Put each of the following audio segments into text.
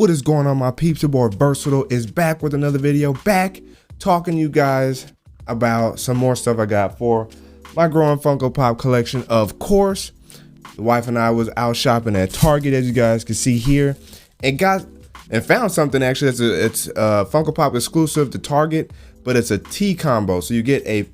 What is going on, my peeps? Your boy Versatile is back with another video, back talking to you guys about some more stuff I got for my growing Funko Pop collection. Of course, the wife and I was out shopping at Target, as you guys can see here, and found something actually. It's a Funko Pop exclusive to Target, but it's a T combo, so you get a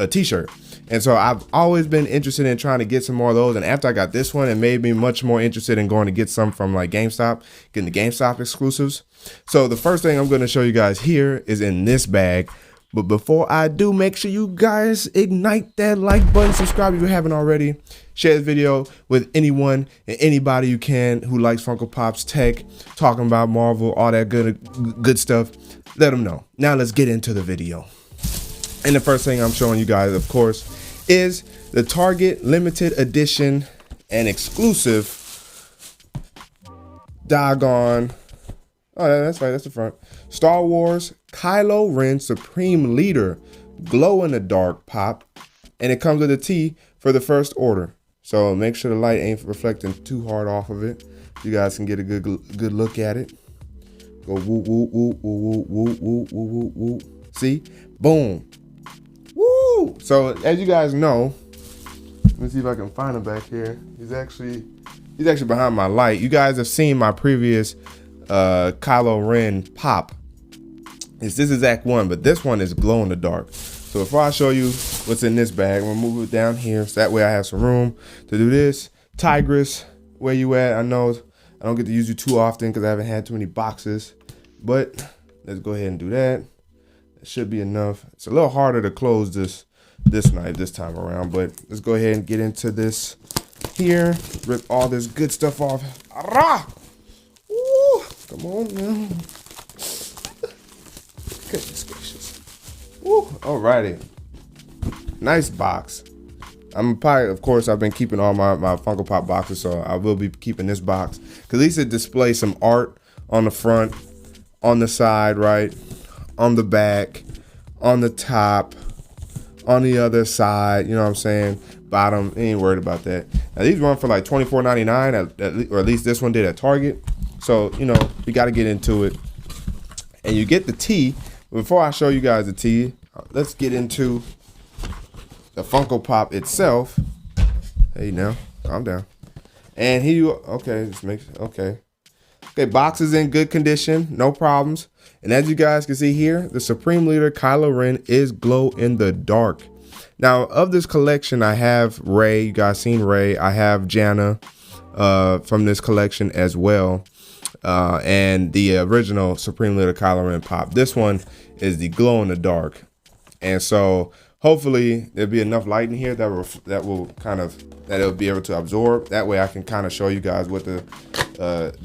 t-shirt. And so I've always been interested in trying to get some more of those. And after I got this one, it made me much more interested in going to get some from like GameStop, getting the GameStop exclusives. So the first thing I'm going to show you guys here is in this bag. But before I do, make sure you guys ignite that like button, subscribe if you haven't already, share this video with anyone and anybody you can who likes Funko Pops, tech, talking about Marvel, all that good stuff. Let them know. Now let's get into the video. And the first thing I'm showing you guys, of course, is the Target limited edition and exclusive oh, that's right, that's the front, Star Wars Kylo Ren Supreme Leader glow in the dark pop, and it comes with a T for the first order. So make sure the light ain't reflecting too hard off of it. You guys can get a good look at it. Go woo woo woo woo woo woo woo woo woo. See, boom. Woo! So as you guys know, let me see if I can find him back here. He's actually behind my light. You guys have seen my previous Kylo Ren pop. It's this exact one, but this one is glow in the dark. So before I show you what's in this bag, I'm gonna move it down here so that way I have some room to do this. Tigress, where you at? I know I don't get to use you too often because I haven't had too many boxes, but let's go ahead and do that. Should be enough. It's a little harder to close this knife this time around, but let's go ahead and get into this here. Rip all this good stuff off. Arrah! Woo! Come on now. Goodness gracious. Woo! Alrighty. Nice box. I'm probably, of course, I've been keeping all my Funko Pop boxes, so I will be keeping this box because at least it displays some art on the front, on the side, right? On the back, on the top, on the other side, you know what I'm saying? Bottom, ain't worried about that. Now these run for like $24.99, or at least this one did at Target. So, you know, we got to get into it. And you get the T. Before I show you guys the T, let's get into the Funko Pop itself. Hey, now, calm down. And here you, okay, just make, okay. Okay, box is in good condition, no problems. And as you guys can see here, the Supreme Leader Kylo Ren is glow in the dark. Now, of this collection, I have Rey. You guys seen Rey. I have Jana from this collection as well. And the original Supreme Leader Kylo Ren pop. This one is the glow in the dark. And so hopefully there'll be enough light in here that it'll be able to absorb. That way I can kind of show you guys what the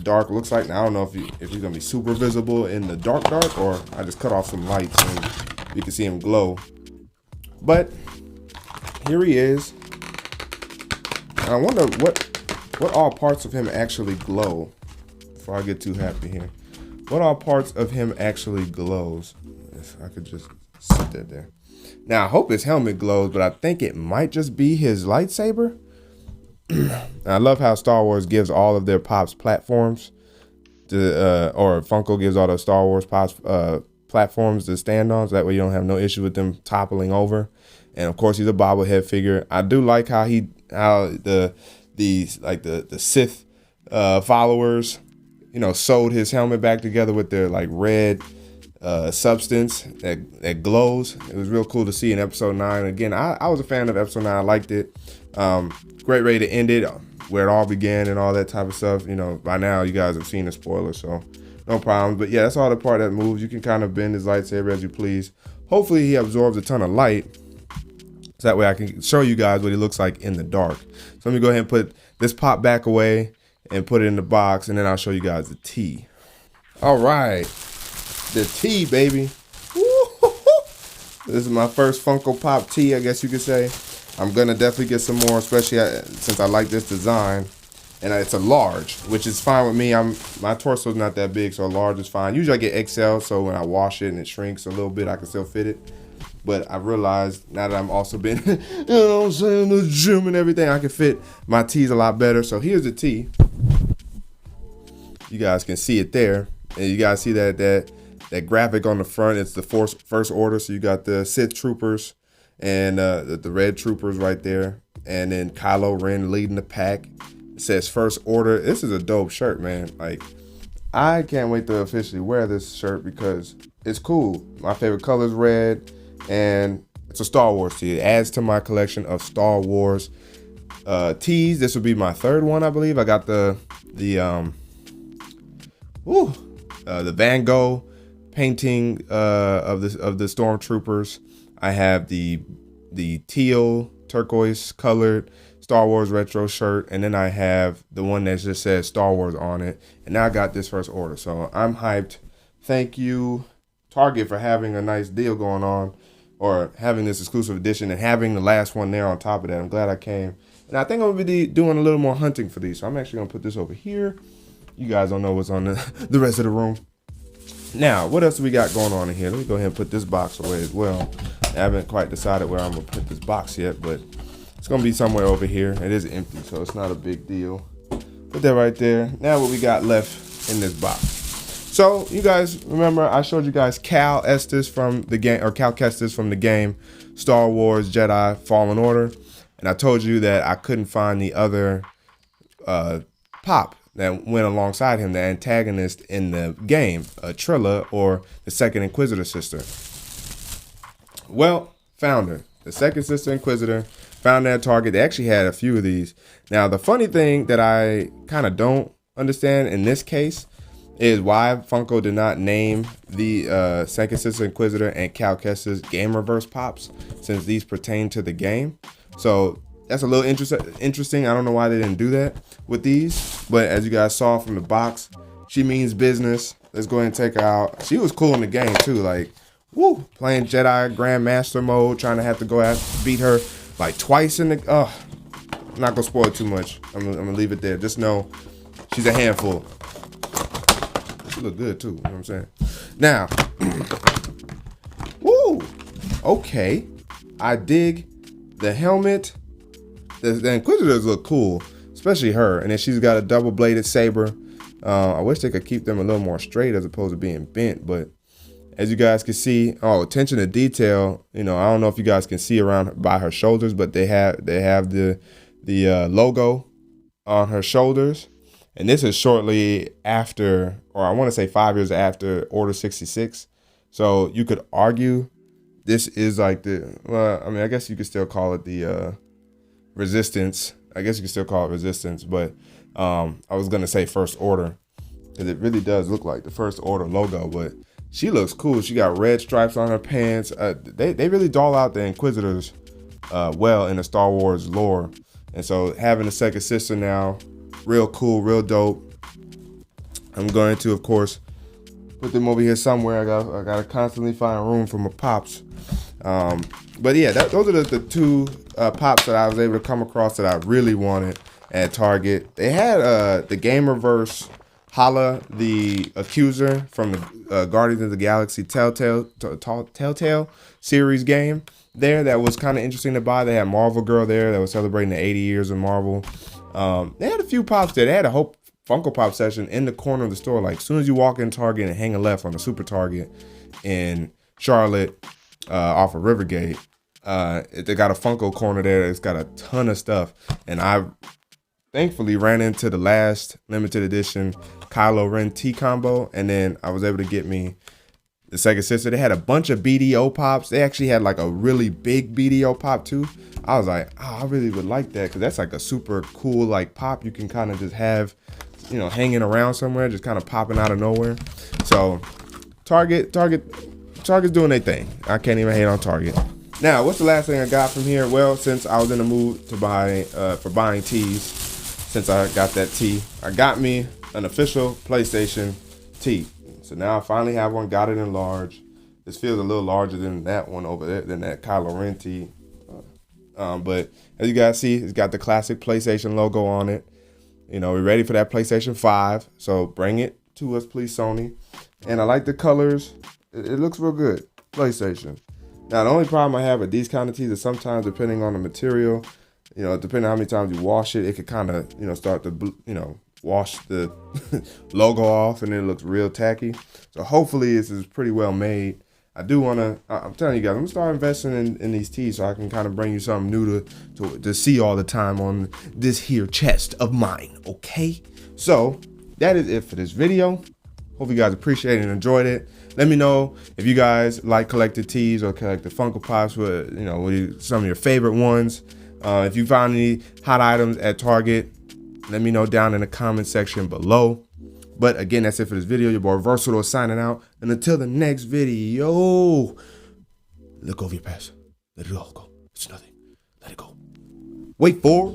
dark looks like. Now I don't know if he's gonna be super visible in the dark, or I just cut off some lights and you can see him glow. But here he is. And I wonder what all parts of him actually glow. Before I get too happy here, what all parts of him actually glows? If I could just sit that there. Now I hope his helmet glows, but I think it might just be his lightsaber. I love how Star Wars gives all of their Pops platforms to, or Funko gives all the Star Wars Pops platforms to stand on, so that way you don't have no issue with them toppling over. And of course, he's a bobblehead figure. I do like how the Sith followers, you know, sewed his helmet back together with their like red substance that glows. It was real cool to see in episode 9. Again, I was a fan of episode 9. I liked it. Great way to end it, where it all began and all that type of stuff. You know, by now you guys have seen the spoiler, so no problem. But yeah, that's all the part that moves. You can kind of bend his lightsaber as you please. Hopefully he absorbs a ton of light, so that way I can show you guys what he looks like in the dark. So let me go ahead and put this pop back away and put it in the box, and then I'll show you guys the T. All right, the T, baby. This is my first Funko Pop T, I guess you could say. I'm gonna definitely get some more, especially since I like this design. And it's a large, which is fine with me. My torso is not that big, so a large is fine. Usually I get XL, so when I wash it and it shrinks a little bit, I can still fit it. But I realized now that I'm also been, you know what I'm saying, the gym and everything, I can fit my T's a lot better. So here's the T. you guys can see it there. And you guys see that graphic on the front. It's the first order. So you got the Sith troopers and the red troopers right there. And then Kylo Ren leading the pack. It says first order. This is a dope shirt, man. Like, I can't wait to officially wear this shirt because it's cool. My favorite color is red, and it's a Star Wars tee. It adds to my collection of Star Wars tees. This will be my third one, I believe. I got the Van Gogh painting of the stormtroopers. I have the teal turquoise colored Star Wars retro shirt, and then I have the one that just says Star Wars on it. And now I got this first order, so I'm hyped. Thank you, Target, for having a nice deal going on, or having this exclusive edition and having the last one there on top of that. I'm glad I came. And I think I'm gonna be doing a little more hunting for these, so I'm actually gonna put this over here. You guys don't know what's on the rest of the room. Now, what else do we got going on in here? Let me go ahead and put this box away as well. I haven't quite decided where I'm gonna put this box yet, but it's gonna be somewhere over here. It is empty, so it's not a big deal. Put that right there. Now what we got left in this box. So you guys remember I showed you guys Cal Estes from the game, or Cal Kestis from the game Star Wars Jedi Fallen Order, and I told you that I couldn't find the other pop that went alongside him, the antagonist in the game, Trilla, or the second Inquisitor sister. Well, found her. The second sister Inquisitor, found her at Target. They actually had a few of these. Now, the funny thing that I kind of don't understand in this case is why Funko did not name the second sister Inquisitor and Cal Kestis Gamerverse Pops, since these pertain to the game. So that's a little interesting. I don't know why they didn't do that with these, but as you guys saw from the box, she means business. Let's go ahead and take her out. She was cool in the game too, like, woo, playing Jedi Grandmaster mode, trying to have to go out beat her like twice in the. I'm not gonna spoil too much. I'm gonna leave it there. Just know she's a handful. She look good too. You know what I'm saying? Now, woo, okay, I dig the helmet. The Inquisitors look cool, especially her. And then she's got a double-bladed saber. I wish they could keep them a little more straight as opposed to being bent. But as you guys can see, attention to detail. You know, I don't know if you guys can see around by her shoulders, but they have the logo on her shoulders. And this is shortly after, or I want to say 5 years after Order 66. So you could argue this is like well, I mean, I guess you could still call it the Resistance. I guess you can still call it Resistance, but I was gonna say First Order, because it really does look like the First Order logo. But she looks cool. She got red stripes on her pants. They really doll out the Inquisitors well in the Star Wars lore, and so having a second sister now, real cool, real dope. I'm going to, of course, put them over here somewhere. I gotta constantly find room for my pops. But yeah, those are the two pops that I was able to come across that I really wanted at Target. They had the Gamerverse Hala, the Accuser from the Guardians of the Galaxy Telltale series game there. That was kind of interesting to buy. They had Marvel Girl there that was celebrating the 80 years of Marvel. They had a few pops there. They had a whole Funko Pop section in the corner of the store. Like, as soon as you walk in Target and hang a left on the Super Target in Charlotte, off of Rivergate, they got a Funko corner there. It's got a ton of stuff, and I thankfully ran into the last limited edition Kylo Ren T combo, and then I was able to get me the second sister. They had a bunch of BDO pops. They actually had like a really big BDO pop too. I was like, oh, I really would like that, because that's like a super cool like pop you can kind of just have, you know, hanging around somewhere, just kind of popping out of nowhere. So Target's doing their thing. I can't even hate on Target. Now, what's the last thing I got from here? Well, since I was in the mood to buy for buying tees, since I got that tee, I got me an official PlayStation tee. So now I finally have one. Got it in large. This feels a little larger than that one over there, than that Kylo Ren tee. But as you guys see, it's got the classic PlayStation logo on it. You know, we're ready for that PlayStation 5. So bring it to us, please, Sony. And I like the colors. It looks real good. PlayStation. Now, the only problem I have with these kind of tees is sometimes, depending on the material, you know, depending on how many times you wash it, it could kind of, you know, start to, you know, wash the logo off and it looks real tacky. So hopefully this is pretty well made. I do want to, I'm telling you guys, I'm gonna start investing in these tees so I can kind of bring you something new to see all the time on this here chest of mine, okay? So that is it for this video. Hope you guys appreciated and enjoyed it. Let me know if you guys like collected tees or collected Funko Pops with, you know, with some of your favorite ones. If you found any hot items at Target, let me know down in the comment section below. But again, that's it for this video. Your boy Versatile signing out. And until the next video, look over your past. Let it all go. It's nothing. Let it go. Wait for